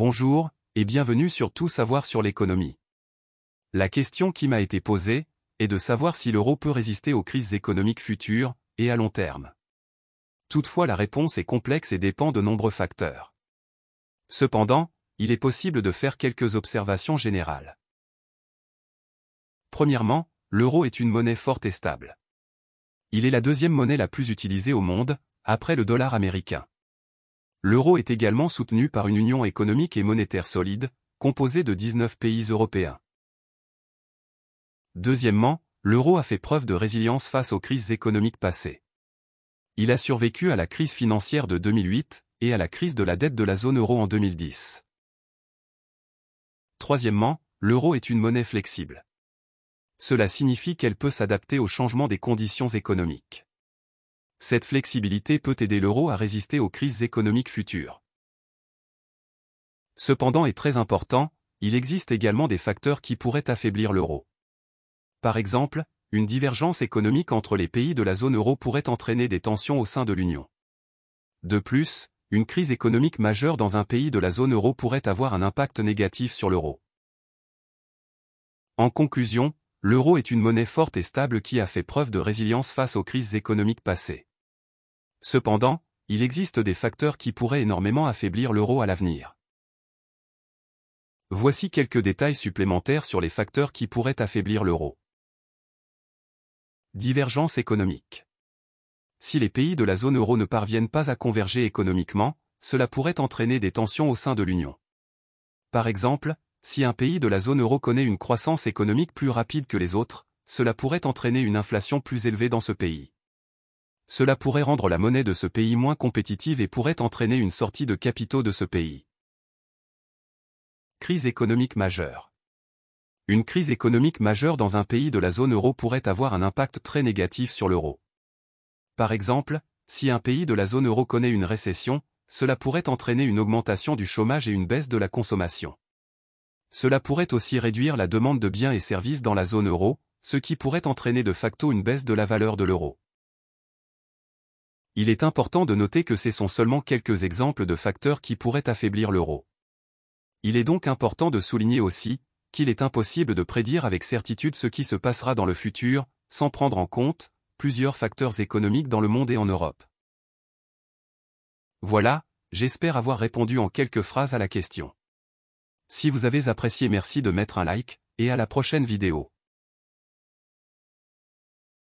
Bonjour, et bienvenue sur Tout savoir sur l'économie. La question qui m'a été posée est de savoir si l'euro peut résister aux crises économiques futures et à long terme. Toutefois, la réponse est complexe et dépend de nombreux facteurs. Cependant, il est possible de faire quelques observations générales. Premièrement, l'euro est une monnaie forte et stable. Il est la deuxième monnaie la plus utilisée au monde, après le dollar américain. L'euro est également soutenu par une union économique et monétaire solide, composée de 19 pays européens. Deuxièmement, l'euro a fait preuve de résilience face aux crises économiques passées. Il a survécu à la crise financière de 2008 et à la crise de la dette de la zone euro en 2010. Troisièmement, l'euro est une monnaie flexible. Cela signifie qu'elle peut s'adapter au changement des conditions économiques. Cette flexibilité peut aider l'euro à résister aux crises économiques futures. Cependant, et très important, il existe également des facteurs qui pourraient affaiblir l'euro. Par exemple, une divergence économique entre les pays de la zone euro pourrait entraîner des tensions au sein de l'Union. De plus, une crise économique majeure dans un pays de la zone euro pourrait avoir un impact négatif sur l'euro. En conclusion, l'euro est une monnaie forte et stable qui a fait preuve de résilience face aux crises économiques passées. Cependant, il existe des facteurs qui pourraient énormément affaiblir l'euro à l'avenir. Voici quelques détails supplémentaires sur les facteurs qui pourraient affaiblir l'euro. Divergence économique. Si les pays de la zone euro ne parviennent pas à converger économiquement, cela pourrait entraîner des tensions au sein de l'Union. Par exemple, si un pays de la zone euro connaît une croissance économique plus rapide que les autres, cela pourrait entraîner une inflation plus élevée dans ce pays. Cela pourrait rendre la monnaie de ce pays moins compétitive et pourrait entraîner une sortie de capitaux de ce pays. Crise économique majeure. Une crise économique majeure dans un pays de la zone euro pourrait avoir un impact très négatif sur l'euro. Par exemple, si un pays de la zone euro connaît une récession, cela pourrait entraîner une augmentation du chômage et une baisse de la consommation. Cela pourrait aussi réduire la demande de biens et services dans la zone euro, ce qui pourrait entraîner de facto une baisse de la valeur de l'euro. Il est important de noter que ce sont seulement quelques exemples de facteurs qui pourraient affaiblir l'euro. Il est donc important de souligner aussi qu'il est impossible de prédire avec certitude ce qui se passera dans le futur, sans prendre en compte plusieurs facteurs économiques dans le monde et en Europe. Voilà, j'espère avoir répondu en quelques phrases à la question. Si vous avez apprécié, merci de mettre un like, et à la prochaine vidéo.